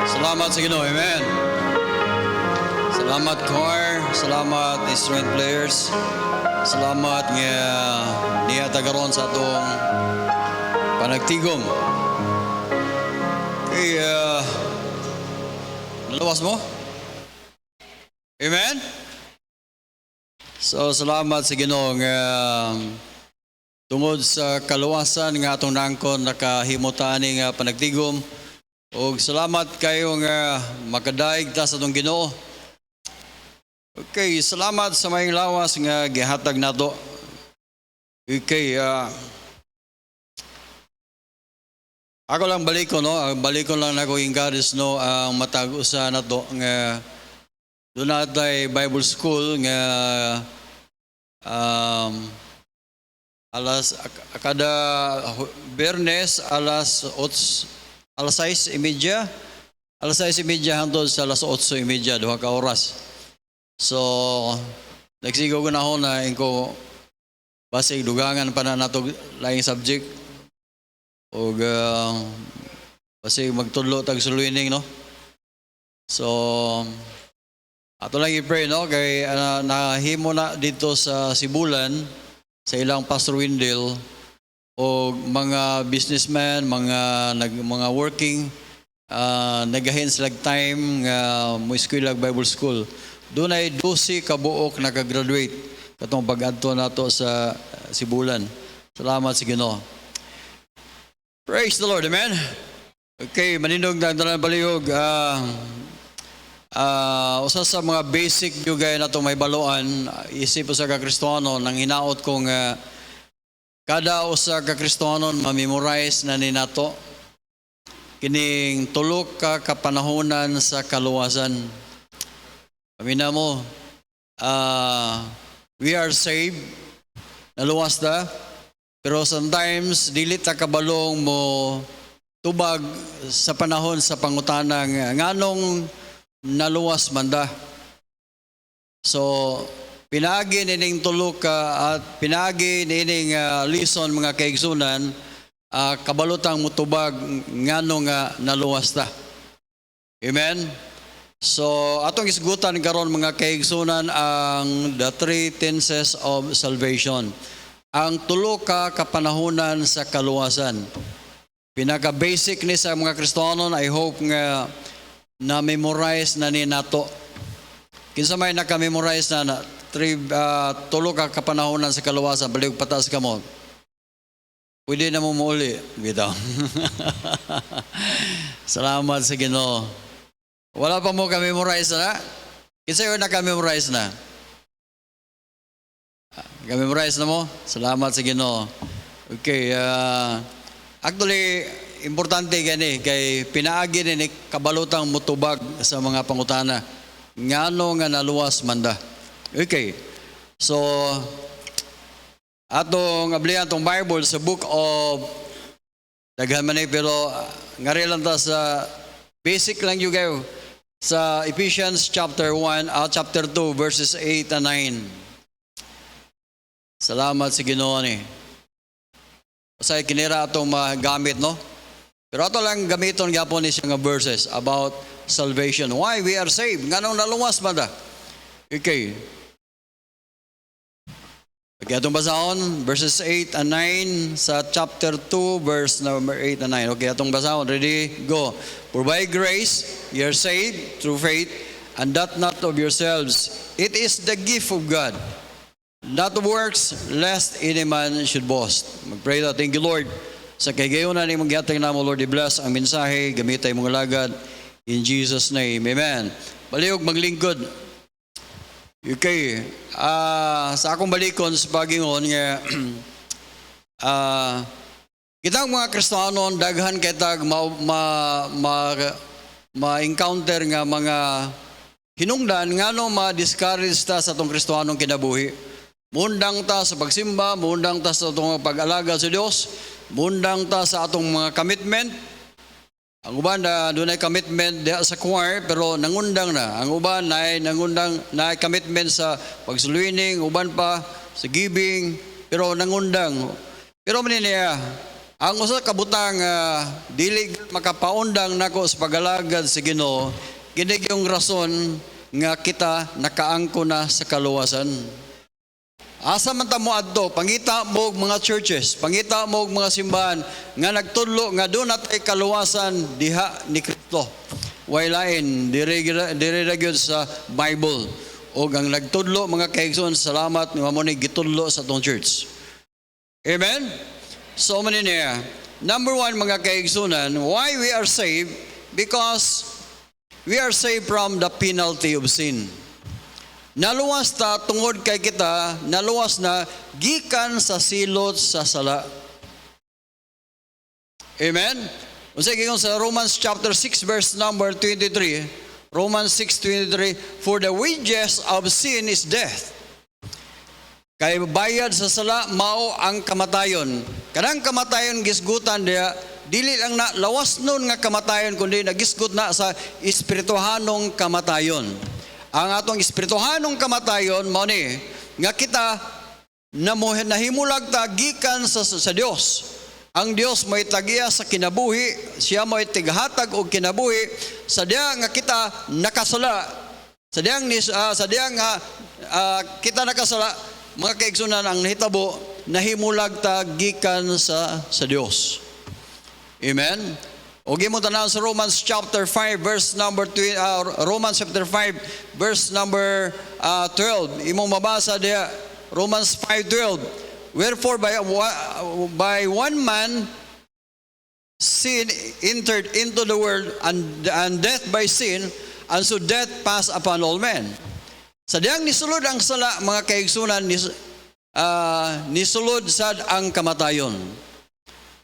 Salamat sa Ginoo. Amen. Salamat choir, salamat instrument players. Salamat nga niya tagaron sa atong panagtigom. Okay, nalawas mo? Amen. So salamat sa Ginoo nga tungod sa kaluwasan nga atong nangkon nakahimutani nga panagtigom. O salamat kayo nga makadaig ta sa itong Ginoo. Okay, salamat sa may lawas nga gihatag nato. Okay, ako lang balikon, no? Balikon lang na ko encourage, no? Ang matag-usa na to nga doon natay Bible School nga kada Bernes alas 6:30 hangtod sa alas 8:30 duha ka oras. So nagsigo ko na ako na inko basig dugangan pa na nato laing subject o basig magtudlo tag suluining, no. So ato lang i-pray, no, kay nahimo na dito sa Sibulan sa ilang Pastor Windel o mga businessmen, mga working, nagahin sila time nga mo eskwela Bible School. Doon ay 12 kabuok nakagraduate katong pag-adto nato sa Sibulan. Salamat sa Ginoo. Praise the Lord, amen. Okay, manindog na dalan palihog. Usa sa mga basic jugay nato may baluan isip sa ka-Kristiyano nang hinaot kong kada usa ka Kristiyano ma-memorize na ni nato kining tulo ka kapanahonan sa kaluwasan. Amina mo, we are saved, naluwas ta, pero sometimes dili ta kabalong mo tubag sa panahon sa pangutanang nganong naluwas man da. So pinagi nining tulo ka at pinagi nining lison mga kaigsunan, kabalutang mutubag ngano nga naluwas ta. Amen. So atong isgutan karon mga kaigsunan ang the three tenses of salvation. Ang tulo ka kapanahunan sa kaluwasan. Pinaka-basic ni sa mga Kristiyano, I hope nga na-memorize na ni nato. Kinsa may naka-memorize na tulo ka kapanahonan sa kaluwasan, balik patas ka mo. Pwede na mo muuli. Bitaw. Salamat sa Ginoo. Wala pa mo ka-memorize na? Kinsa yung naka-memorize na? Ka-memorize na mo? Salamat sa Ginoo. Okay, actually, importante gani kay pinaagi ni kabalutang mutubag sa mga pangutana. Ngano nga naluwas manda. Okay. So atong ablihan tong Bible sa book of daghan man pero ngari lang ta sa basic lang yung kayo sa Ephesians chapter 2 verses 8 and 9. Salamat sa Ginoo ni. Sa kinira atong magamit, no? Pero ato lang gamiton gyapon ni siya nga verses about salvation. Why we are saved? Nganong naluwas man da? Okay. Okay, atong basahon verses 8 and 9 sa chapter 2 verse number 8 and 9. Okay, atong basahon. Ready? Go. For by grace you are saved through faith, and that not of yourselves. It is the gift of God, not of works, lest any man should boast. Mag-pray na. Thank you, Lord. Sa kaygayonan ni mong gihatag na mo, Lord, i-bless ang mensahe, gamitay mong lagad. In Jesus' name, amen. Baliog maglingkod. Okay. Sa akong balikon sa pagingon nga kitang mga Kristiyano daghan kitag ma-encounter nga mga hinungdan ngano ma-discourage ta sa atong Kristiyanong kinabuhi. Mundang ta sa pagsimba, mundang ta sa atong pag-alaga sa Dios, mundang ta sa atong mga commitment. Ang uban na doon ay commitment sa choir pero nangundang na. Ang uban ay nangundang na commitment sa pagsuluining, uban pa sa giving pero nangundang. Pero maniniya, Ang usa ka butang dili makapaundang nako sa pagalagad sa Ginoo, kini yung rason nga kita nakaangko na sa kaluwasan. Asa man ta mo adto, pangita mo og mga churches, pangita mo og mga simbahan nga nagtudlo nga doon natay kaluwasan diha ni Kristo. Way lain diri ra gyud sa Bible. Og ang nagtudlo mga kaigsoon, salamat nga mo ni gitudlo sa tong church. Amen. So man niya. Number one mga kaigsunan, why we are saved? Because we are saved from the penalty of sin. Naluwas ta tungod kay kita, naluwas na gikan sa silot sa sala. Amen? Unsa gikan sa Romans chapter 6 verse number 23. Romans 6:23, for the wages of sin is death. Kay bayad sa sala mao ang kamatayon. Kanang kamatayon gisgutan dia dili lang na lawas nun nga kamatayon kundi nagisgot na sa espirituhanong kamatayon. Ang atong espirituhanong kamatayon mao ni nga kita nahimulag ta gikan sa Dios. Ang Dios may tagiya sa kinabuhi, siya may tighatag og kinabuhi sa diya nga kita nakasala. Sa diya nga kita nakasala, mga kaigsunan, ang nahitabo nahimulag ta gikan sa Dios. Amen. Og imo tanaw sa Romans chapter 5 verse number 2, Romans chapter 5 verse number 12. Imong mabasa diha Romans 5:12. Wherefore by one man sin entered into the world, and death by sin, and so death passed upon all men. Sa diyang nisulod ang sala, mga kaigsunan, nisulod sad ang kamatayon.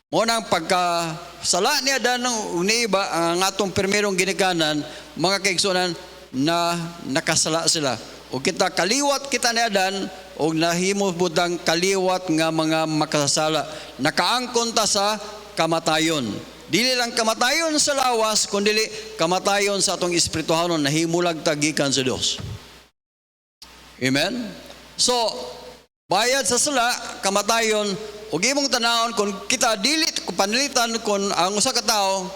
Munang pagkasala ni Adan ni iba, ang atong primerong ginikanan, mga kaigsunan, na nakasala sila. O kita kaliwat kita ni Adan, o nahimo budang kaliwat nga mga makasala. Nakaangkon ta sa kamatayon. Dili lang kamatayon sa lawas, kundi kamatayon sa atong espirituhanon, nahimulag ta gikan sa Dios. Amen? So, bayad sa sala, kamatayon, ug imong tanawon kung kita dilit panilitan kung ang usa ka tawo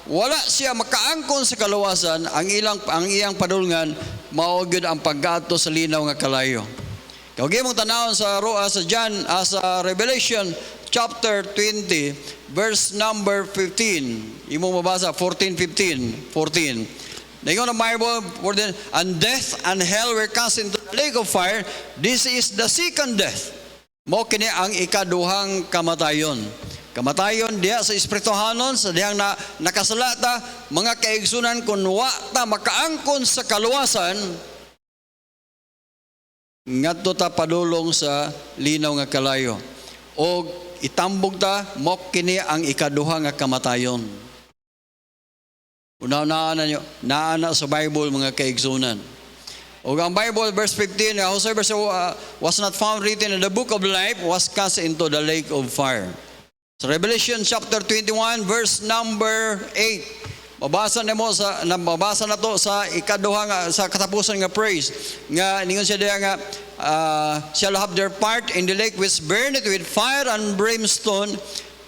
wala siya makaangkon sa kaluwasan, ang iyang padulngan mao gyud ang paggato sa linaw nga kalayo. Kung imong tanawon sa Revelation chapter 20 verse number 15, imong mabasa 14. Naingon ang Bible, and death and hell were cast into the lake of fire. This is the second death. Mo kini ang ikaduhang kamatayon. Kamatayon diha sa espirituhanon, sa dihang nakasalata, mga kaigsunan, kung wa ta makaangkon sa kaluwasan, ngadto ta padulong sa linaw nga kalayo. O itambog ta, mo kini ang ikaduha nga kamatayon. Una-una nyo, naana sa Bible mga kaigsunan. O ang Bible, verse 15, whosoever was not found written in the book of life was cast into the lake of fire. So Revelation chapter 21, verse number 8. Mabasa na to sa ikaduha sa katapusan nga praise. Nga ningon siya diha nga shall have their part in the lake which burneth with fire and brimstone,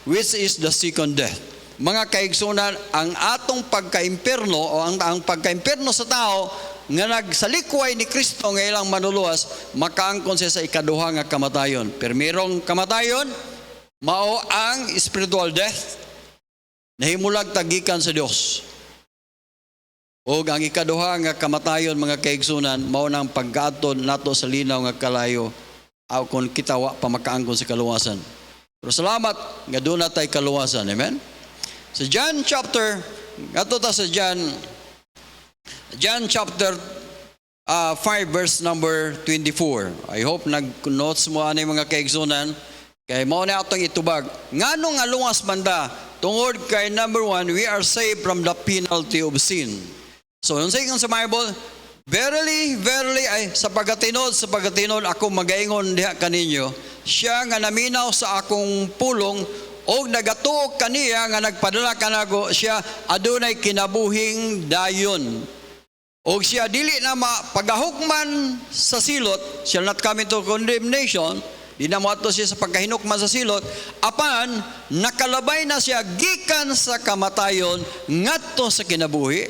which is the second death. Mga kaigsunan, ang atong pagka-impierno o ang pagka-impierno sa tao nga nagsalikway ni Kristo nga ilang manuluwas, makaangkon siya sa ikaduha nga kamatayon. Permirong kamatayon, mao ang spiritual death, nahimulag tagikan sa Dios. O ang ikaduha nga kamatayon, mga kaigsunan, mao nang paggaton nato sa linaw nga kalayo, aw kung kita wa pa makaangkon sa kaluwasan. Pero salamat nga doon natay kaluwasan. Amen? Sa John chapter 5 verse number 24. I hope nag-notes mo ani mga kaigsunan, kay mao na atong itubag. Nganong nga luwas banda tungod kay number one, we are saved from the penalty of sin. So unsay sa Bible, verily ay sa pagatinod ako magaingon diha kaninyo, siya nga naminaw sa akong pulong o nagatuok kaniya nga nagpadala kanago, siya adunay kinabuhing dayon. O siya dili na pagahukman sa silot, shall not come into condemnation, Di na mo ato siya sa pagkahinukma sa silot, apan nakalabay na siya gikan sa kamatayon ngadto sa kinabuhi.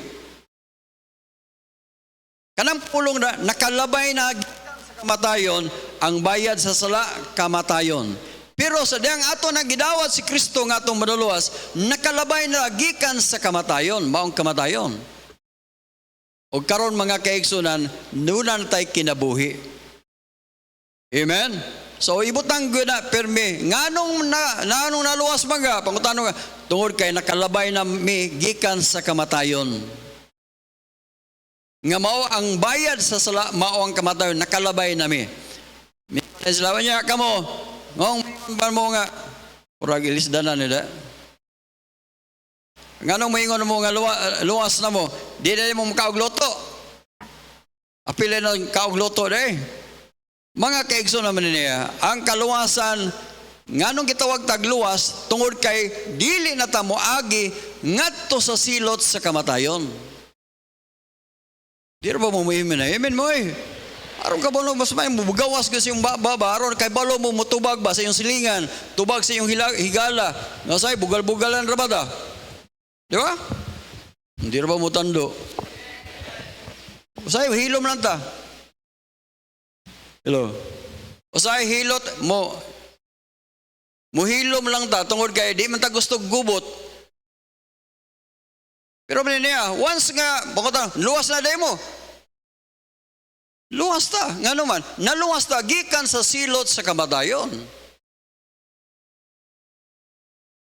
Kanang pulong na nakalabay na gikan sa kamatayon, ang bayad sa sala kamatayon. Pero sa diyang ato na gidawat si Kristo nga atong maduluwas, nakalabay na gikan sa kamatayon, maong kamatayon. O karon mga kaigsunan, nunan tay kinabuhi. Amen? So ibutang ko na permi, nganong naluwas mga, pangutanong nga, tungod kay nakalabay na mi gikan sa kamatayon. Nga mao ang bayad sa sala, mao ang kamatayon, nakalabay na mi. Salamat niya kamo, ngong mo nga, purag ilisdanan nila. Nganong maingon mo nga luwas na mo, di na mo makaugloto. Apilin na kaugloto na Mga kaigso naman niya, ang kaluwasan, nganong gitawag tagluwas, tungod kay dili na ta moagi ngadto sa silot sa kamatayon. Di ba mo muhimin na? Amen mo Aron ka ba mas may mubugawas kasi yung baba, aron kay balo mo mutubag ba sa iyong silingan, tubag sa iyong higala, nasay bugal-bugalan ra ba da? Di ba? Hindi ra ba mo tando? Usay, hilom lang ta. Hello? Usay, hilot mo. Muhilom lang ta, tungod kay di man ta gusto gubot. Pero niya, once nga, bakit luwas na day mo. Luwas ta, nga naman, naluwas ta, gikan sa silot sa kamatayon.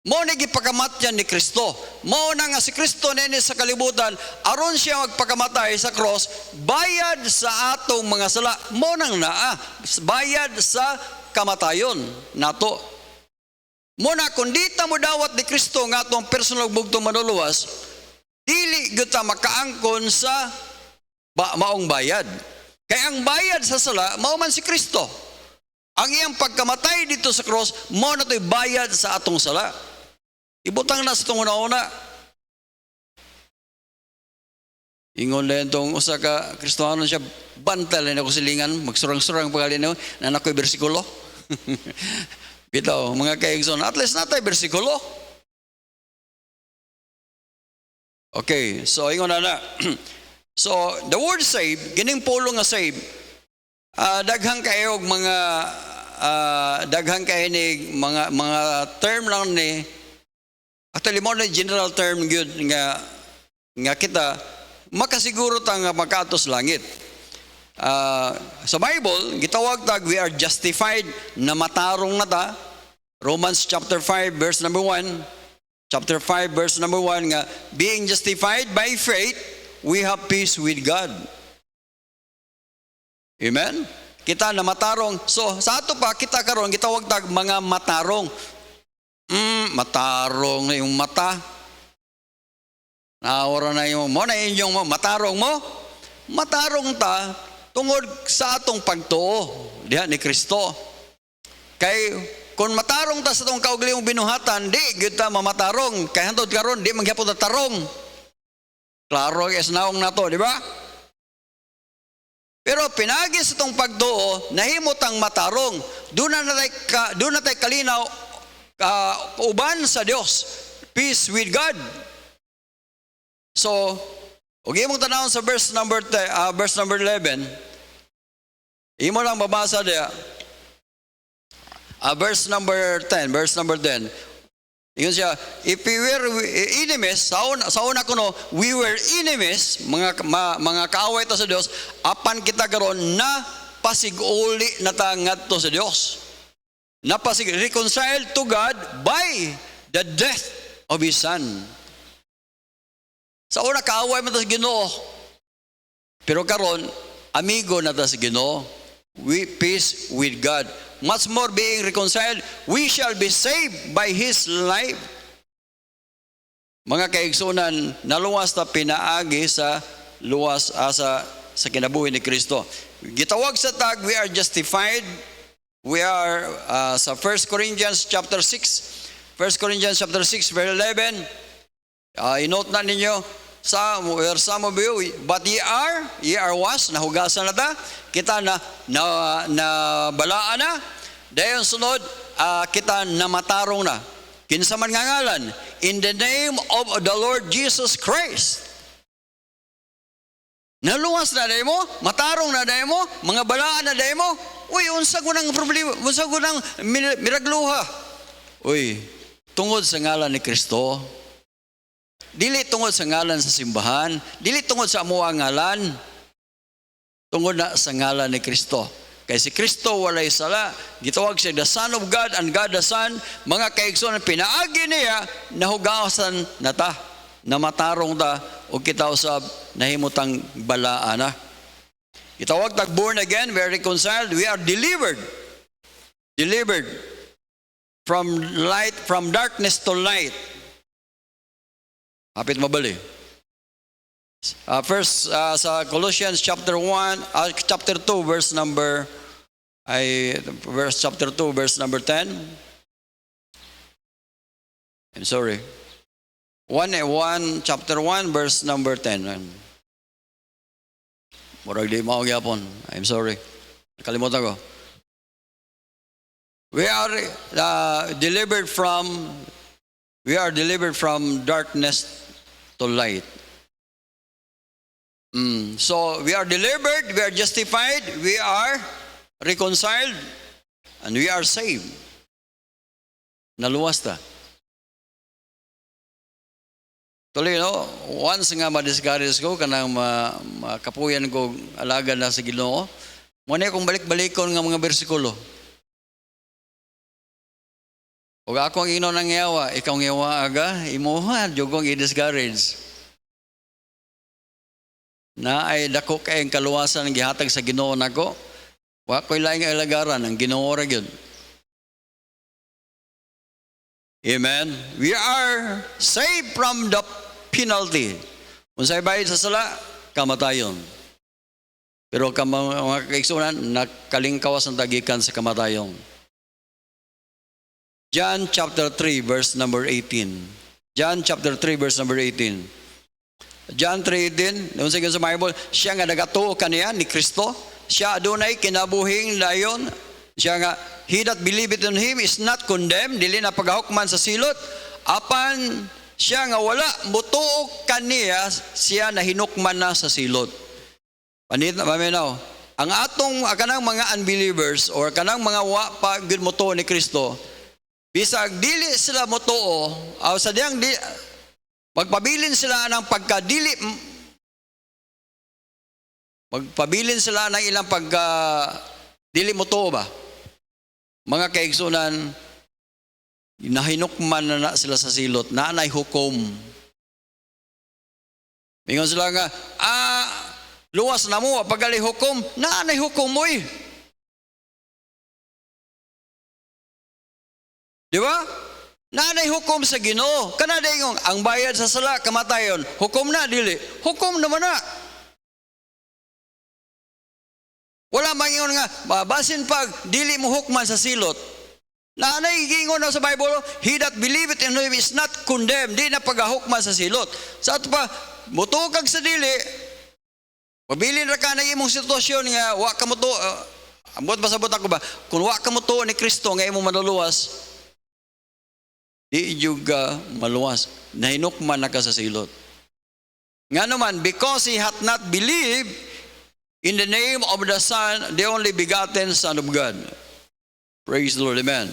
Mo na gipakamatyan ni Kristo. Mo na nga si Kristo nini sa kalibutan, aron siya magpakamatay sa cross, bayad sa atong mga sala. Mo nang naa, bayad sa kamatayon nato. Mo na kung di ta mo dawat ni Kristo nga atong personal bugtong manuluwas, dili gyud ta makaangkon sa maong bayad. Kaya ang bayad sa sala, mao man si Kristo. Ang iyang pagkamatay dito sa cross, mo na to'y bayad sa atong sala. Ibutang na sa itong una-una. Ingon na itong usa ka Kristohano siya, bantal na ako silingan, magsurang-surang pagalin na nako'y bersikulo. Bitaw, mga kaigson, at least natay bersikulo. Okay, so ingon na. So, the word save, gining pulong nga save, daghang kayo mga daghang kayo ni mga term lang ni actually mo na general term gyud nga kita makasiguro ta nga makatos langit. Sa Bible gitawag tag we are justified na matarong na ta. Romans chapter 5 verse number 1. Chapter 5 verse number 1 nga being justified by faith we have peace with God. Amen? Kita na matarong. So, sa ato pa, kita karon gitawag tag mga matarong. Matarong na yung mata. Naawara na yung mo, na inyong matarong mo. Matarong ta, tungod sa atong pagtuo. Diha ni Kristo. Kay, kung matarong ta sa itong kaugalingong binuhatan, di, kita mamatarong. Kaya hantod karon di magyapon na tarong. Klaro, naong na to, di ba? Pero pinagi sa itong pagtuo, nahimot ang matarong. Doon na tayo kalinaw, uban sa Diyos. Peace with God. So, huwag mong tanawin sa verse number 11. Imo lang babasa diya. Verse number 10. Ingon siya, if we were enemies, sa una kuno, we were enemies, mga kaaway ta sa Dios, apan kita karon na pasiguli na ta ngadto sa Dios. Reconciled to God by the death of His Son. Sa una kaaway man ta sa Ginoo, pero karon amigo na ta sa Ginoo. We peace with God. Much more being reconciled, we shall be saved by His life. Mga kaigsunan, naluwas ta pinaagi sa luwas sa kinabuhi ni Kristo. Gitawag sa tag, we are justified. We are sa 1 Corinthians chapter 6. 1 Corinthians chapter 6 verse 11. I-note na ninyo, some of you, but ye are was, nahugasan na ta, kita na balaan na, Dayon sunod, kita namatarong na. Kinsa man nga ngalan, in the name of the Lord Jesus Christ. Naluwas na dayo mo, matarong na dayo mo, mga balaan na dayo mo. Uy, unsa ko ng problema, unsa ko ng miragluha. Uy, tungod sa ngalan ni Kristo. Dili tungod sa ngalan sa simbahan, dili tungod sa amuang ngalan. Tungod na sa ngalan ni Kristo. Kay si Kristo walay sala, gitawag siya the Son of God and God the Son. Mga kaigsoon, pinaagi niya, nahugasan na ta, namatarong ta, o kita usab, nahimutang balaan na. Gitawag tag born again, we are reconciled, we are delivered. Delivered from light, from darkness to light. Hapit mabali. First sa Colossians chapter 2 verse number 10. I'm sorry. Chapter 1 verse number 10. Murag di mao gyapon. I'm sorry. Nakalimutan ko. We are delivered from darkness to light. So we are delivered, we are justified, we are reconciled, and we are saved. Naluwas ta. Tuloy, no? Once nga ma-discourage ko, kanang makapuyan ko alaga na sa Ginoo, muna kung balik-balikon nga mga bersikulo. Huwag ako ang ino ng yawa, ikaw ang yawa aga, imuha, jugong i-discourage. Na ay dako kayong kaluwasan ng gihatag sa Ginoo nako, wa ko'y laing ilagaran, ang Ginoo ra gyud. Amen. We are saved from the penalty. Unsay bayad sa sala, kamatayon. Pero mga kaigsunan, nakalingkawas ang tagikan sa kamatayon. John chapter 3 verse number 18. John chapter 3 verse number 18. John 3:18, noon sa Bible, siya nga nagatuo kaniya ni Kristo, siya adunay kinabuhing dayon, siya nga, he that believeth in him is not condemned, dili na paghahukman sa silot, apan siya nga wala mutuo kaniya, siya nahinukman na sa silot. Panit na maminaw, ang kanang mga unbelievers or kanang mga wa pa gud mutuo ni Kristo, bisag dili sila mutuo, sa diyang magpabilin sila ng pagkadili, magpabilin sila ng ilang pagkadili mo to ba? Mga kaigsunan, nahinukman na sila sa silot, naanay hukom. Mingon sila nga, luwas na mo, paggali hukom, naanay hukom mo eh. Di ba? Nanay hukom sa Ginoo. Kana dayong ang bayad sa sala kamatayon, hukom na dili. Hukom naman na. Wala mangingon nga basin pag dili mo hukman sa silot. Nanay gingon na sa Bible, he that believeth in him is not condemned. Di na pagahukman sa silot. Sa ato pa mutukag sa dili. Mabilin ra ka na imong sitwasyon nga wa ka muto. Ambot pasabot ako ba? Kung wa ka muto ni Kristo nga imong maluluwas, di juga maluwas. Nahinukman na ka sa silot. Nga naman, because he hath not believed in the name of the Son, the only begotten Son of God. Praise the Lord. Amen.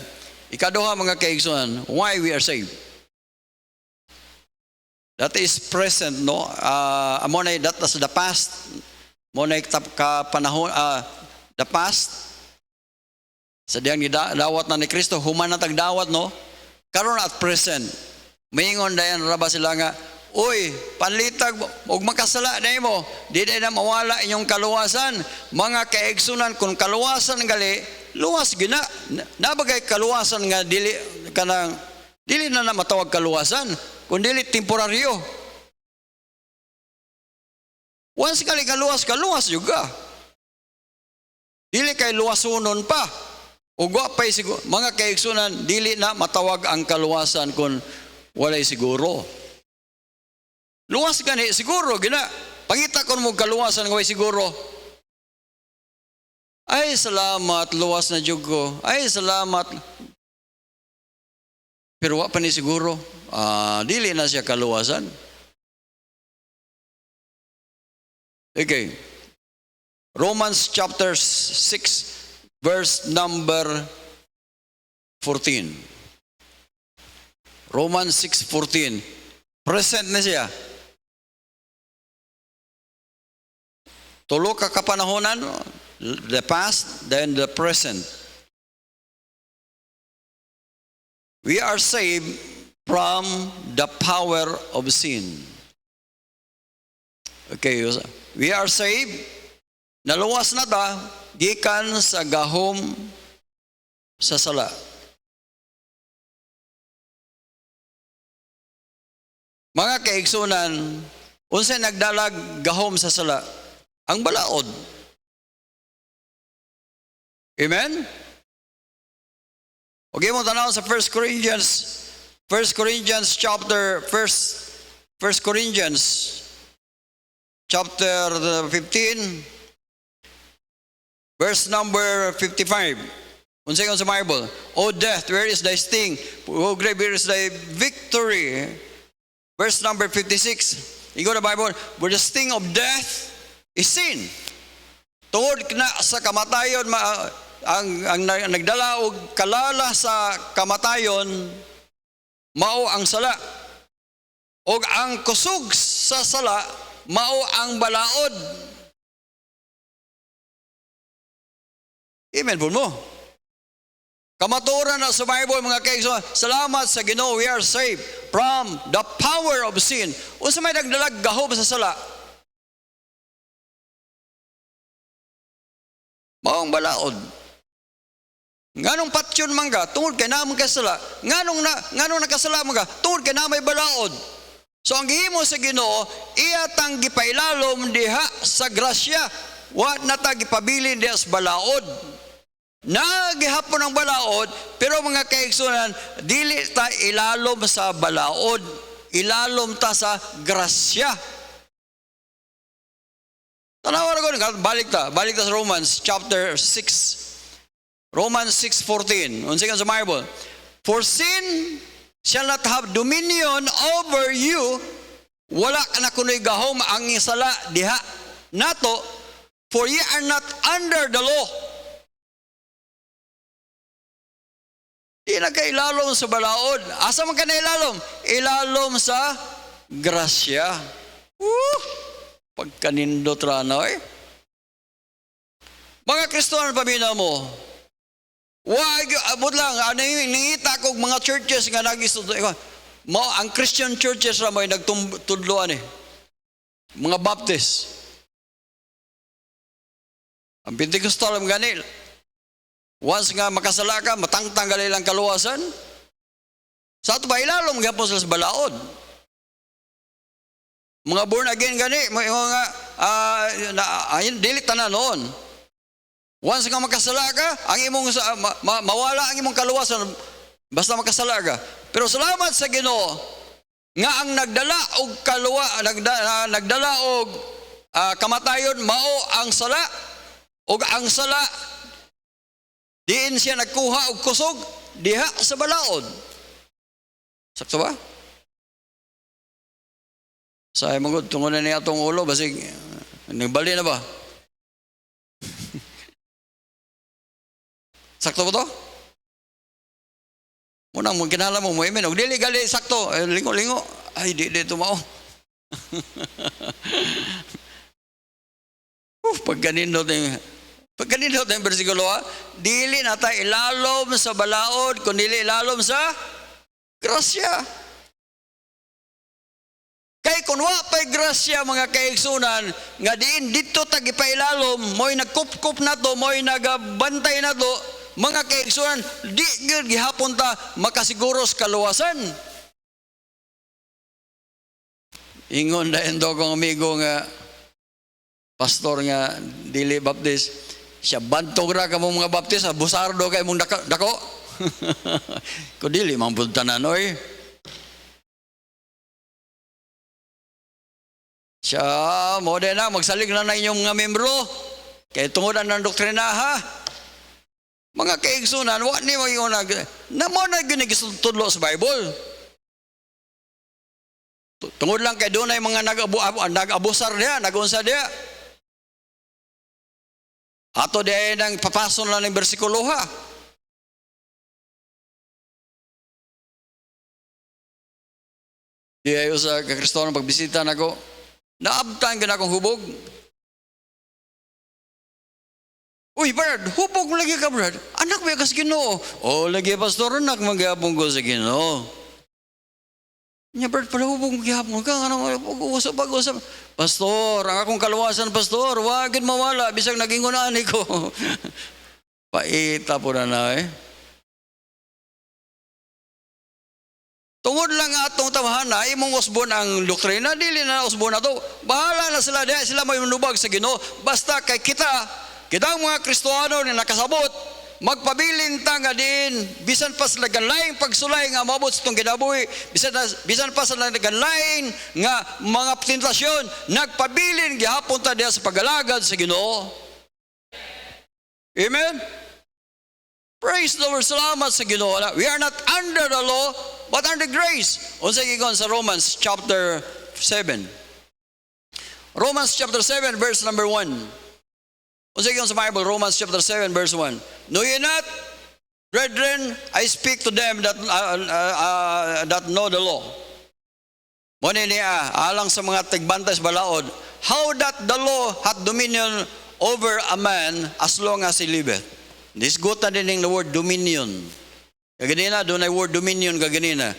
Ikaduha mga kaigsunan, why we are saved. That is present, no? That is the past. Muna kapanahon, the past. Sa diyang dawat na ni Kristo, human na tagdawat, no? Karon at present, mayingon dayan raba sila nga, uy, panlitag, huwag makasala na mo, di na mawala inyong kaluwasan. Mga kaigsunan, kung kaluwasan gali, luwas gina. Nabagay kaluwasan nga, dili na matawag kaluwasan, kung dili temporaryo. Once kali kaluwas juga. Dili kay luwasunon pa. Ugwa pa'y siguro, mga kaigsunan, dili na matawag ang kaluwasan kung walay siguro. Luwas gani, siguro, gina. Pangita kon mo kaluwasan ng way siguro. Ay, salamat, luwas na jud ko. Ay, salamat. Pero wa pa ni siguro, dili na siya kaluwasan. Okay. Romans chapter 6, verse number 14. Romans 6:14. Present na siya. Tulo ka kapanahonan, the past, then the present. We are saved from the power of sin. Okay, we are saved. Naluwas na ta, gikan sa gahom sa sala. Mga kaigsunan, unsay nagdalag gahom sa sala? Ang balaod. Amen? Okay mo tanaw sa 1 Corinthians chapter 1 Corinthians chapter 15 verse number 55. Unsay sa Bible? O death, where is thy sting? O grave, where is thy victory? Verse number 56. You go to the Bible, where the sting of death is sin. Tungod na sa kamatayon, ang nagdala og kalala sa kamatayon, mao ang sala. Og ang kusog sa sala, mao ang balaod. Amen po mo. Kamaturan na sa Bible, mga kaigsunan, salamat sa Ginoo, we are saved from the power of sin. Unsa may nagdalag gahom sa sala? Maong balaod. Nganong patyon man ka, tungod kay namang kasala. Nganong nakasala man ka, tungod kay namay balaod. So ang gihimo sa Ginoo, iyatang gipailalom diha sa grasya. Wa na ta gipabilin diha sa balaod. Nagihapon ang balaod, pero mga kaigsunan, dili ta ilalom sa balaod, ilalom ta sa grasya. Tanawa ko, balik ta sa Romans chapter 6. Romans 6:14. Unsay kan sa Bible? For sin shall not have dominion over you. Wala ka na kunoy gahom ang sala diha nato, for ye are not under the law. Di na ka ilalom sa balaod. Asa man ka na ilalom? Ilalom sa grasya. Pagkanindot ranoy. Mga Kristohan, pamina mo, wag, abot lang, nangita ko mga churches nga nag-istudyo. Ang Christian churches ramoy nagtudloan mga Baptist. Ang Pentecostal ang ganil. Once nga makasala ka, matangtanggal ilang kaluwasan. Sa ito ba, ilalom gapon sila sa balaod. Mga born again gani, mga dili tanan noon. Once nga makasala ka, ang imong mawala ang imong kaluwasan basta makasala ka. Pero salamat sa Ginoo nga ang nagdala og nagdala og kamatayon mao ang sala, og ang sala diin siya nagkuha og kusog diha sa balaod. Sakto ba? Sa mangod tungod na niya atong ulo basig nagbali na ba? Sakto ba to? Munang mo kinala mo amen og dili gali sakto, lingo-lingo. Ay di tumao. Pagkanindot ng bersikulo, dili na tayo ilalom sa balaod, kundi ilalom sa grasya. Kay kung wa pa'y grasya, mga kaigsunan, nga diin dito tagipailalom, mo'y nagkup-kup na to, mo'y nagabantay na to, mga kaigsunan, di gihapon ta makasiguros kaluwasan. Ingon dahil do kong amigo nga, pastor nga, dili Baptist, siya bantog ra ka mong mga Baptist, busardo kay mong dako. Kung dili, mang puntanan, oy. Siya, mo din na, magsalig na inyong mga membro. Kaya tungudan ng doktrina ha. Mga kaigsunan, wa ni mo yung mo na ginigistudlo sa Bible. Tungod lang kay doon ay mga nag-abusar diya, nag-unsa diya. Ato di ay nang papason lang ng bersikulo ha. Di ayo sa kakristono pagbisita nako, naabtan ka na akong hubog. Uy, Brad, hubog mo lagi ka, Brad. Anak mo ka sa Ginoo. O, lagi, pastor, anak magyapon ko sa Ginoo. Nya, Brad, pala hubog magyapon ka. Ano, pag-usap. Pastor, ang akong kaluwasan, pastor, wagin mawala, bisag naging unaan ko. Paita po na eh. Tungod lang atong tamahana, imong usbon ang doktrina, dili na usbon na to. Bahala na sila, di sila may manubag sa Ginoo. Basta kay kitang mga Kristohano na nakasabot, magpabilin ta nga din, bisan pa sa ganlaing pagsulay nga maabot sa itong ginabuhi, bisan pa sa ganlaing nga mga tentasyon, nagpabilin gihapon ta diya sa pagalagad sa Ginoo. Amen? Praise the Lord, salamat sa Ginoo. We are not under the law, but under grace. Unsa gigon sa Romans chapter 7. Romans chapter 7 verse number 1. Unsa gigon sa Bible, Romans chapter 7 verse 1. Know ye not, brethren, I speak to them that know the law. Muna niya, alang sa mga tigbantas balaod, how that the law hath dominion over a man as long as he liveth. This good na din the word dominion. Kaganina, doon ay word dominion kaganina.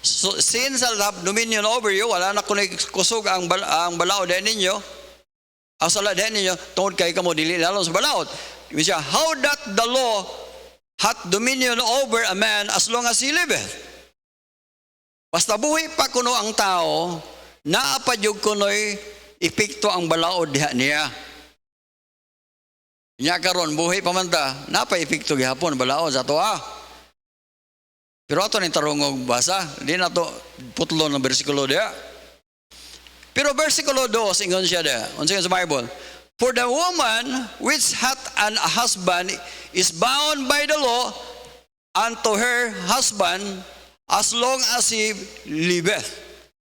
So, since I'll have dominion over you, wala na kunay kusog ang balaod din ninyo, ang sala din ninyo, tungod kay kamo dili lalong sa balaod. Misya, how that the law hath dominion over a man as long as he liveth. Basta buhi pa kuno ang tao, naapadyog kuno'y epekto ang balaod diha niya. Nya karon buhi pa man ta, napa-epekto gihapon balaod sa toa. Pero ato ni tarungog basa, di na to putlo ng bersikulo diha. Pero versikulo 2, ingon siya da. Unsa sa Bible? For the woman which hath an husband is bound by the law unto her husband as long as he liveth.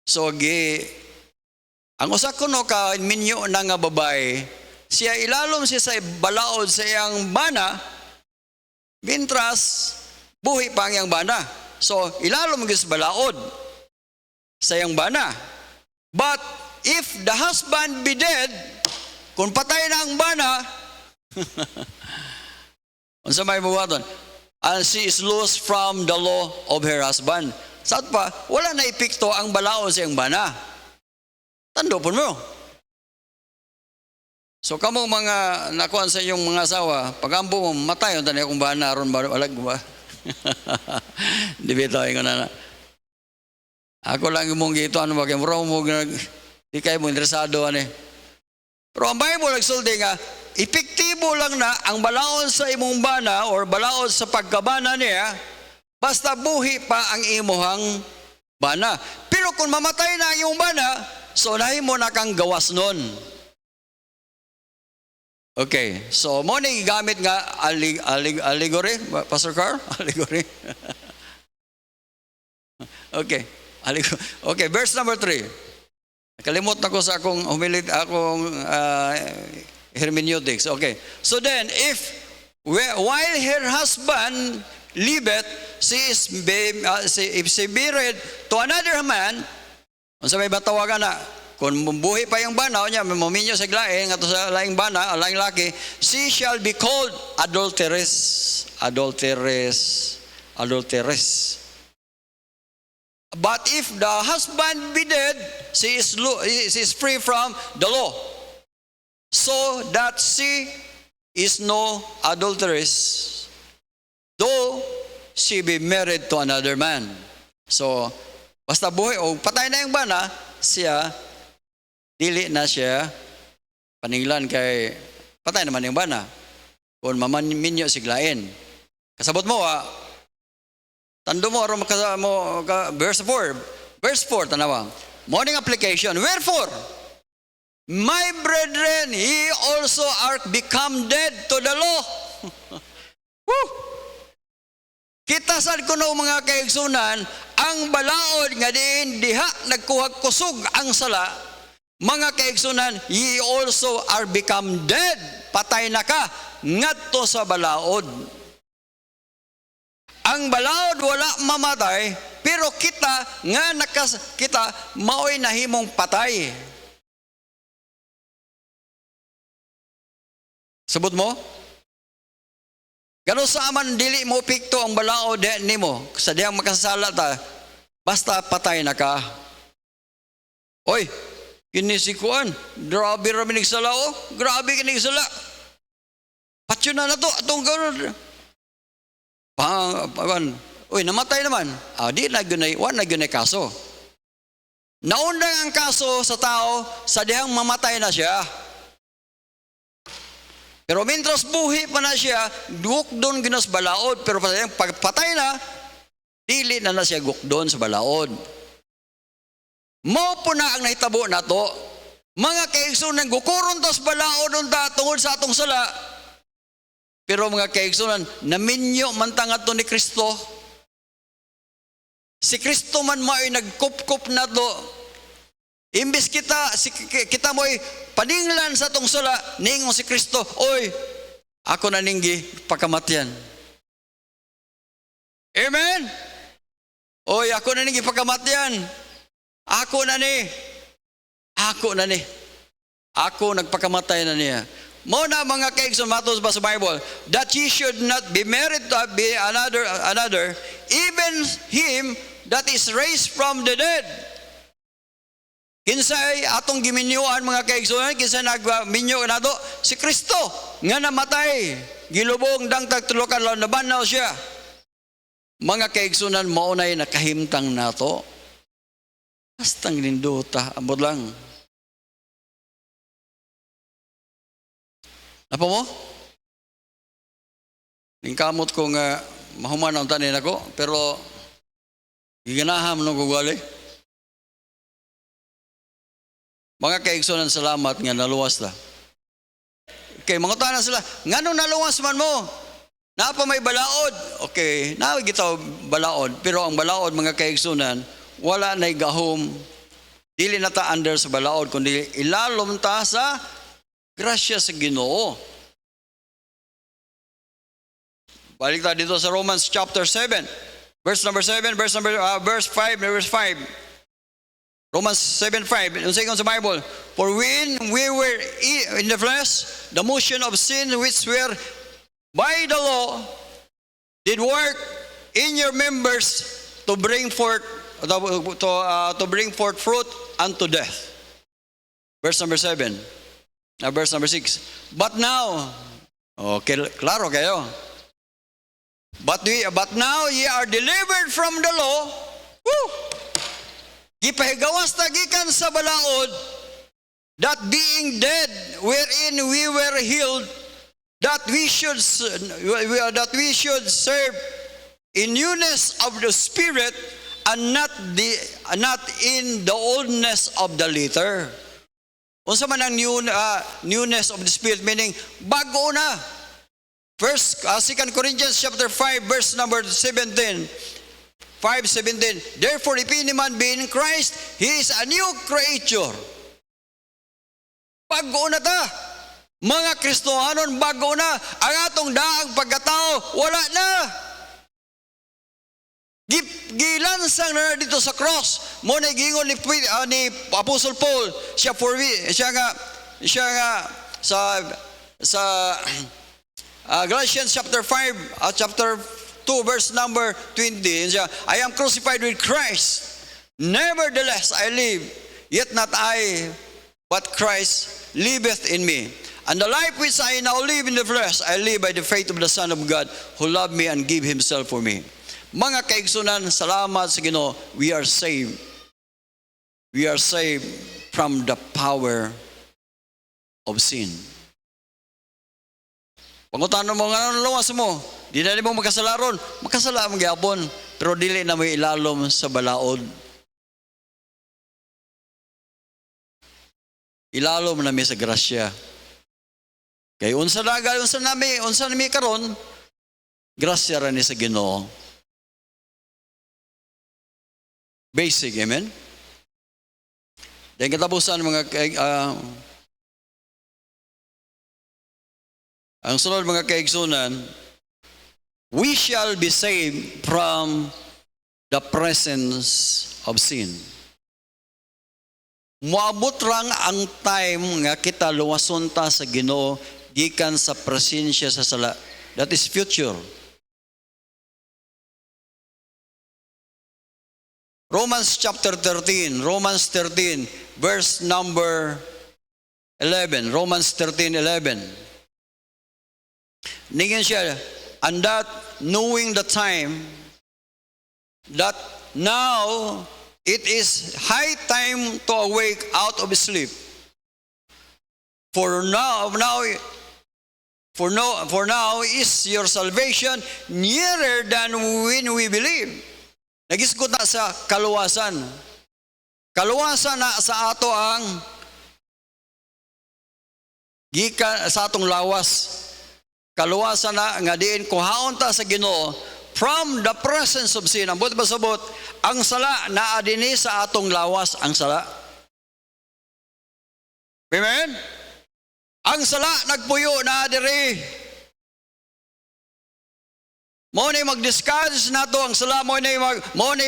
So, ang usa kuno ka minyo na nga babae, siya ilalom siya sa balaod sa iyang bana, mintras buhi pa ang iyang bana. So, ilalom gyud sa balaod sa iyang bana. But if the husband be dead, kung patay na ang bana, unsa may buhaton? And she is loose from the law of her husband. Saad pa, wala na epekto ang balaod sa iyang bana. Tando po mo. So kamo mga nakuan sa inyong mga asawa, pag-ampo mo, matay, unta na akong bana, aron walag ba? Di bitaw ko na. Ako lang yung mong gito, ano ba, di kayo mo interesado, ano eh. Pero ang Bible nagsulti nga, epektibo lang na ang balaod sa imong bana or balaod sa pagkabana niya, basta buhi pa ang imuhang bana. Pero kung mamatay na ang iyong bana, so unahin mo na kang gawas nun. Okay, so mo na gamit nga allegory, Pastor Carl? Allegory. Okay, verse number 3. Nakalimot na ko sa akong hermeneutics. Okay. So then, while her husband liveth, if she married to another man, kung sa may batawagan na, kung buhi pa yung bana, niya, maminyo sa laing, at sa laing bana, laing laki, she shall be called adulteress. But if the husband be dead, she is free from the law, so that she is no adulteress, though she be married to another man. So, basta buhay o patay na yung bana, siya, dili na siya paninglan kay patay naman yung bana. Kung maminyo siglain. Kasabot mo, tando mo, verse 4. Verse 4, tanawa. Morning application. Wherefore, My brethren, ye also are become dead to the law. Woo! Kita sad kuno mga kaigsunan, ang balaod nga diin diha nagkuhag kusog ang sala, mga kaigsunan, ye also are become dead. Patay na ka ngadto sa balaod. Ang balaod wala mamatay, pero kita nga kita maoy nahimong patay. Sabot mo? Gano sa aman dili mo pikto ang balaod nimo sa diyang makasala ta, basta patay na ka. Oy, kini si kuan, grabe ra minig sala o, grabe kini sala. Patyo na to atong gano'n. Oy, namatay naman. Di na gunay, wa na gunay kaso. Naundang ang kaso sa tao sa dihang mamatay na siya. Pero mintras buhi pa na siya, gukdon ginas balaod. Pero pag patay na, dili na siya gukdon sa balaod. Mao po na ang nahitabo na to. Mga kaigsunan, gukuron tos balaod unta tungod sa atong sala. Pero mga kaigsunan, naminyo man tangat to ni Kristo. Si Kristo man mao'y nagkup-kup na to. Imbis kita mo'y paninglan sa atong sala, ningon si Kristo, oy, ako na ninggi pagkamatyan. Amen? Oy, ako na ninggi pagkamatyan. Ako na ni. Ako nagpakamatay na niya. Mo na mga kaigsoon matos ba sa Bible, that ye should not be married to be another, even him that is raised from the dead. Kinsay atong giminyuan mga kaigsoon, kinsay nagminyo nato si Kristo nga namatay, gilubong dang tagtulukan law nabanaw siya. Mga kaigsunan maunay nakahimtang nato. Bastang ninduta, ambot lang. Apa mo? Lingkamot ko nga mahuman ang tanin ako, pero giganaham nung gugali. Mga kaigsunan, salamat nga naluwas ta. Okay, mga tanan sila, nga nung naluwas man mo, napa may balaod. Okay, gitaw balaod, pero ang balaod mga kaigsunan, wala na'y gahom, dili na ta under sa balaod, kundi ilalom ta sa grasya sa Ginoo. Balik ta dito sa Romans chapter 7, verse 5, verse 5. Romans 7:5. Ang second sa Bible, for when we were in the flesh, the motion of sin which were by the law did work in your members to bring forth fruit unto death. Verse number 7. Verse number 6. But now, okay, klaro kayo. But now ye are delivered from the law. Woo! Gipahigawas tagikan sa balaod, that being dead wherein we were healed, that we should serve in newness of the Spirit, and not in the oldness of the letter. Unsa man ang newness of the Spirit, meaning bago na. 2 Corinthians chapter 5 verse number 17. 5:17. Therefore, if any man be in Christ, he is a new creature. Bago na ta. Mga Kristohanon, bago na. Ang atong daang pagkatao, wala na. Gilansang na dito sa cross. Mo na gingon ni Apostle Paul, siya nga sa Galatians chapter 5, chapter 2 verse number 20, I am crucified with Christ. Nevertheless I live, yet not I, but Christ liveth in me. And the life which I now live in the flesh, I live by the faith of the Son of God, who loved me and gave himself for me. Mga kaigsunan, salamat sa Ginoo, we are saved. We are saved from the power of sin. Pangutanon mo nga nang luwas mo, di na mo magkasalaron, magkasala ang gyapon, pero dili na may ilalom sa balaod. ilalom nami sa grasya. Kay unsa nami karon, grasya ra ni sa Ginoo. Basic, amen? Dahil katapusan ang sunod mga kaigsunan, we shall be saved from the presence of sin. Moabot rang ang time nga kita luwason ta sa Ginoo gikan sa presensya sa sala. That is future. Romans chapter 13, Romans 13, verse number 11. Romans 13:11. Ningin siya, and that knowing the time, that now it is high time to awake out of sleep. For now is your salvation nearer than when we believe. Nagisgot na sa kaluwasan. Kaluwasan na sa ato ang gikan sa atong lawas. Kaluwasan na nga diin kuhaon ta sa Ginoo from the presence of sin. Ang buti ba sabot, ang sala naa dinhi sa atong lawas, ang sala. Amen? Ang sala nagpuyo na diri. Mo na mag-discuss nato ang sala, mo na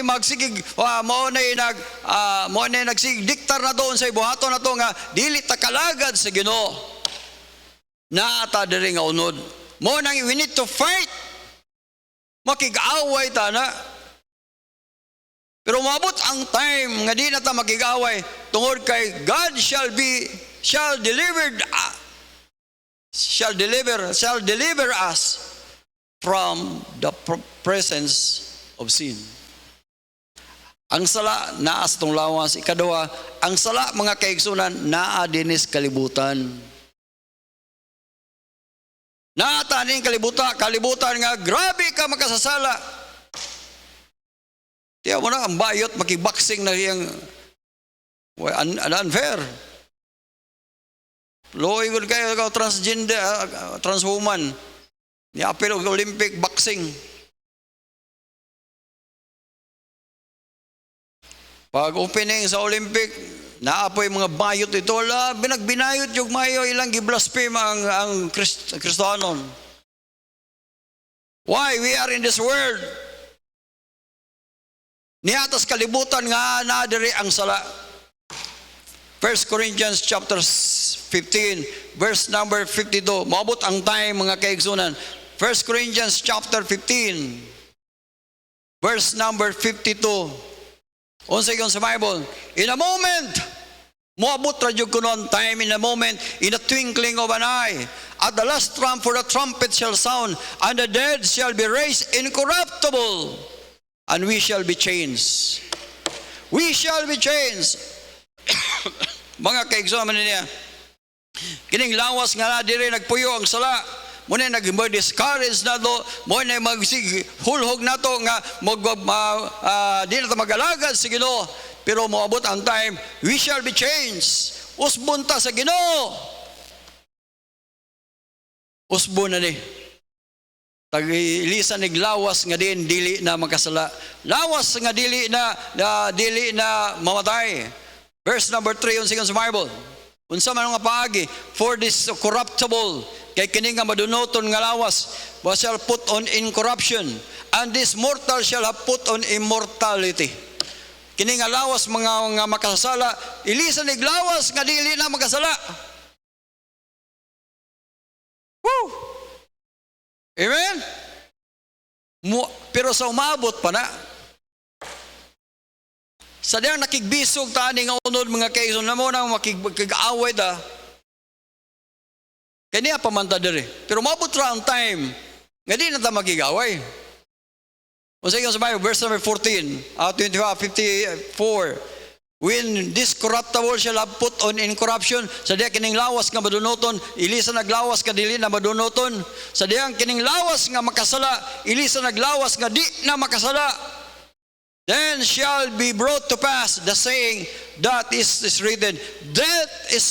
magsigig, mo na nagsigig diktar na doon sa ibuhaton nato nga dili ta kalagad sa Ginoo. Naata diri nga unod. Mo nang we need to fight. Makig-away ta na. Pero mabot ang time nga di na ta makig-away tungod kay God shall deliver us from the presence of sin. Ang sala naa sa tong lawas. Ikaduha, ang sala mga kaigsunan naa dinis kalibutan. Naa taning kalibutan nga grabe ka makasasala. Tiya mo na ang bayot makiboxing na iyang unfair. Loy gud kayo transgender, transwoman. Ni apel og Olympic boxing. Pag opening sa Olympic, naapoy mga bayot ito, binagbinayot yung mayo ilang giblaspheme ang Kristohanon. Why? We are in this world. Niatas kalibutan nga na diri ang sala. 1 Corinthians chapter 15, verse number 52. Maabot ang time mga kaigsunan. 1 Corinthians chapter 15, verse number 52. Unsa yung sa Bible? In a moment, moabot ra jud kunon time, in a moment, in a twinkling of an eye. At the last trump, for the trumpet shall sound, and the dead shall be raised incorruptible, and we shall be changed. We shall be changed. Mga kaigsunan niya, kining lawas nga na diri nagpuyo ang sala. Muna nag-discourage na to, muna maghulhog na to nga di na to mag-alagad sa Ginoo. Pero moabot ang time, we shall be changed. Usbon ta sa Ginoo. Usbon na ni. Tag-ilisa niglawas nga din dili na magkasala. Lawas nga dili na mamatay. Verse number 3 unsa sa Bible. Unsa man nga paagi, for this corruptible, kay kini nga madunoton nga lawas, shall put on incorruption, and this mortal shall have put on immortality. Kini nga lawas mga makasala, ilisa nig lawas nga dili na makasala. Woo! Amen? Pero sa umabot pa na, sa diyang nakigbisog tani nga unod mga kaigsunan na mo nang makig-away ta. Kaya niya pamanta diri. Pero mabot ra ang time nga di na ta magigaway. Unsa yung sa Bible, verse number 14, 54. When this corruptible shall have put on incorruption, sa diya kining lawas nga madunoton, ilisa naglawas nga dili na madunoton. Sa diyang kining lawas nga makasala, ilisa naglawas nga di na makasala. then shall be brought to pass the saying that is written, death is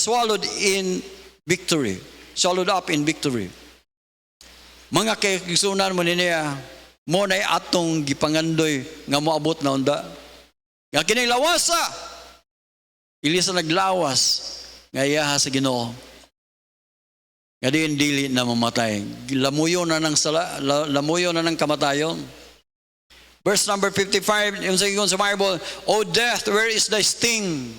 swallowed in victory. Swallowed up in victory. Mga kaigsunan mo niya, mo na'y atong gipangandoy nga moabot na unda. Nga kining lawasa, ilisa naglawas, nga iyaha sa Ginoo. Nga diin dili na mamatay. Lamuyo na ng kamatayon. Verse number 55, yung sa Bible, O death, where is thy sting?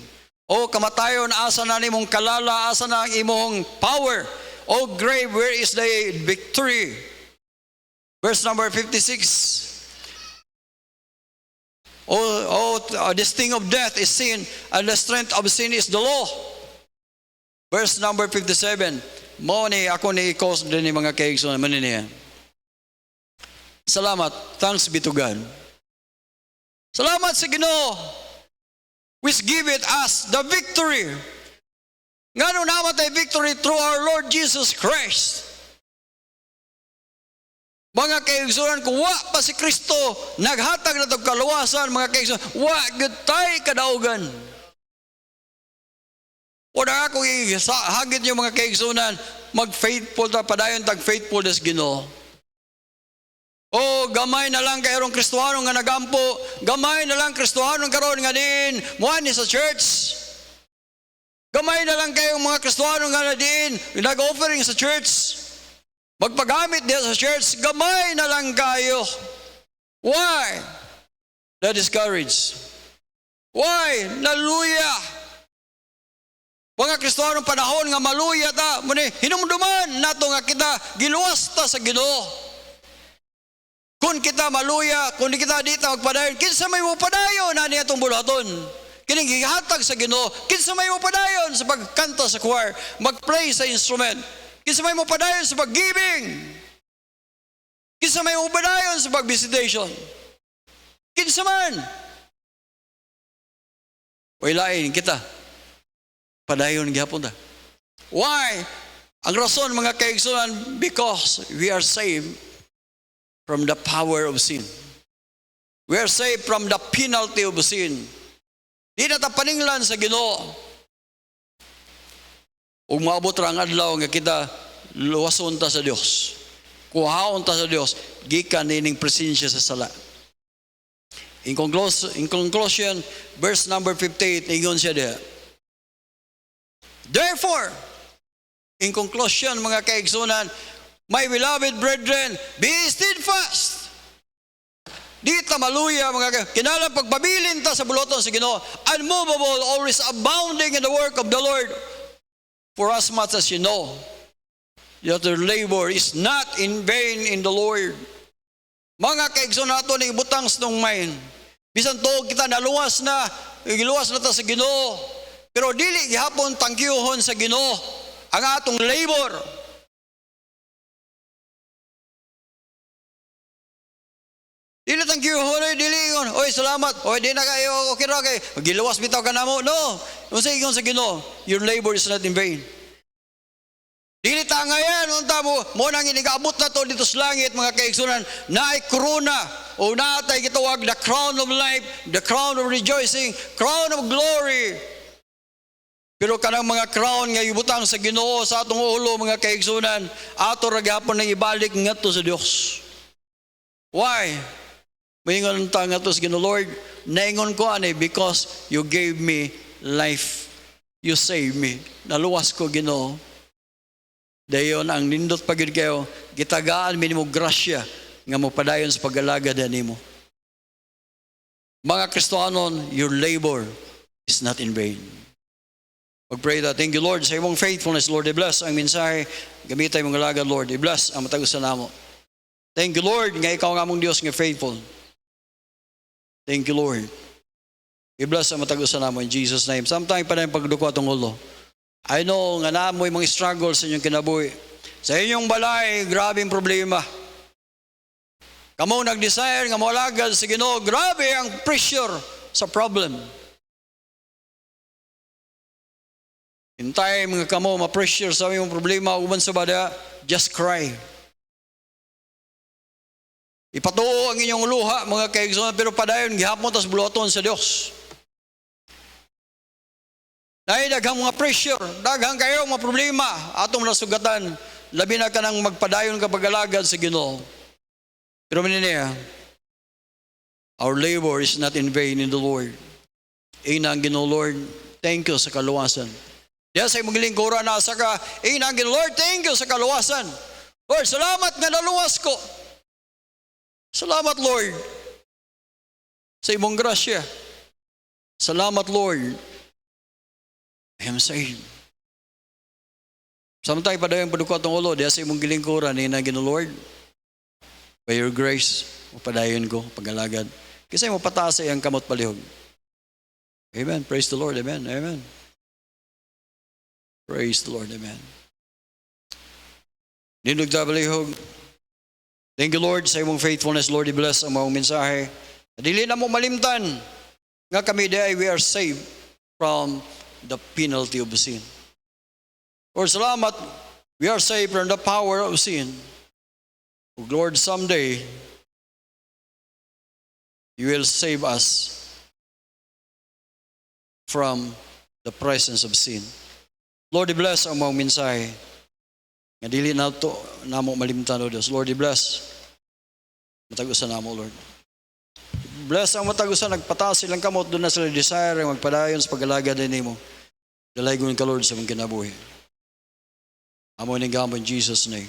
O kamatayon, asa na nimong kalala, asa na ang imong power? O grave, where is thy victory? Verse number 56, the sting of death is sin, and the strength of sin is the law. Verse number 57, mo ni ako ni ikos din ni mga kaigsoon naman niya. Salamat, thanks be to God. Salamat sa Ginoo, which giveth us the victory. Ngano naman tayo victory through our Lord Jesus Christ. Mga kaigsunan, kung wa pa si Kristo, naghatag na itong kaluwasan, mga kaigsunan, wa good tayo kadaugan. O na ako hagit niyo mga kaigsunan, mag-faithful ta, padayon tag-faithful des Ginoo. O gamay na lang kayong Kristohanong nga nagampo, gamay na lang Kristohanong karon nga din, muani sa church. Gamay na lang kayong mga Kristohanong nga din, nag-offering sa church. Magpagamit din sa church, gamay na lang kayo. Why? That is courage. Why? Naluya. Mga Kristohanong panahon nga maluya ta, muna hinumduman nato nga kita, giluwas ta sa Ginoo. Kung kita maluya, kung kita dito magpadayon, kinsa may mo padayon na niya itong bulaton. Kining gihatag sa Ginoo, kinsa may mo padayon sa pagkanta sa choir, mag-play sa instrument. Kinsa may mo padayon sa pag-giving. Kinsa may mo padayon sa pag-visitation. Kinsa man. Wailain kita. Padayon gihapon ta. Why? Ang rason mga kaigsunan, because we are saved from the power of sin. We are saved from the penalty of sin. Di na ta paninglan sa Ginoo. Ug maabot ra ang adlaw nga kita luwason ta sa Dios. Kuhaon ta sa Dios gikan nining presensya sa sala. In conclusion, verse number 58 ingon siya diha. Therefore, in conclusion mga kaigsunan, my beloved brethren, be steadfast. Di ta maluya mga kinalang pagbabilin ta sa buloton sa Ginoo, unmovable, always abounding in the work of the Lord. For as much as you know that your labor is not in vain in the Lord. Mga kaigsoon nato ning butang sa nung main. Bisan tuog kita naluwas na, giluwas na ta sa Ginoo. Pero dili gihapon tangkiyuhon sa Ginoo ang atong labor. Dili tangkiyuhon, dili ingon, oy salamat, oy di na kayo okay ra kay giluwas bitaw ka namo. No. Unsa ingon sa Ginoo? Your labor is not in vain. Dili ta ngayon unta mo nang inigaabot na to dito sa langit mga kaigsunan, naay korona o natay gitawag the crown of life, the crown of rejoicing, crown of glory. Pero kanang mga crown nga ibutang sa Ginoo sa atong ulo mga kaigsunan, ato ra gyapon na ibalik ngadto sa Dios. Why? Maingon ta ngadto sa Ginoo, Lord, naingon ko ani because you gave me life. You saved me. Naluwas ko Ginoo. Dayon ang nindot pagid kayo, gitagaan mi nimo grasya nga mopadayon sa pag-alagad nimo. Mga Kristohanon, your labor is not in vain. Pag-pray that, thank you Lord sa imong faithfulness, Lord. I-bless ang mensahe, gamitay mong alagad, Lord. I-bless ang matagusan namo. Thank you Lord, nga ikaw nga mong Dios nga faithful. Thank you Lord. I-bless ang matagusan namo in Jesus' name. Sometime pa na yung pagduko atong ulo. I know nga naamoy mga struggle sa inyong kinabuhi. Sa inyong balay, grabing problema. Kamu nag-desire nga mawalagad sa Ginoo, grabe ang pressure sa problem. In time nga kamo ma-pressure sa inyong problema, uban sa bada, just cry. Ipatuo ang inyong luha, mga kaigsoon, pero padayon gihapon tas buloton sa Dios. Dahil daghang mga pressure, daghang kayo mga problema, atong nasugatan, labi na ka nang magpadayon ka pag-alagad sa Ginoo. Pero niya, our labor is not in vain in the Lord. Ina ang Ginoo, Lord, thank you sa kaluwasan. Diya sa imong lingkuran na asa ka, ina ang Ginoo, Lord, thank you sa kaluwasan. Lord, salamat nga naluwas ko. Salamat, Lord, sa imong grasya. Salamat, Lord, I am saved. Samantay padayon padukot ang ulo, diya sa imong gilingkuran, ina Ginoo, Lord, by your grace, padayon ko, pag-alagad. Kasi mo pataas sa iyang kamot palihog. Amen. Praise the Lord. Amen. Amen. Praise the Lord. Amen. Nindog ta palihog. Thank you, Lord, sa imong faithfulness. Lord, i-bless ang mga mensahe. Dili na mo malimtan nga kami day we are saved from the penalty of sin. Lord, salamat, we are saved from the power of sin. Lord, someday, you will save us from the presence of sin. Lord, i-bless ang mga mensahe. Nga dili na ito na mo malimtan o Diyos. Lord, i-bless. Matagusan na mo, Lord. Bless ang matagusan. Nagpataas silang kamot. Doon na sila desire. Magpadayon sa pag-alagad din mo. Dalaygon ka, Lord, sa mga kinabuhi. Amo ni gamon in Jesus' name.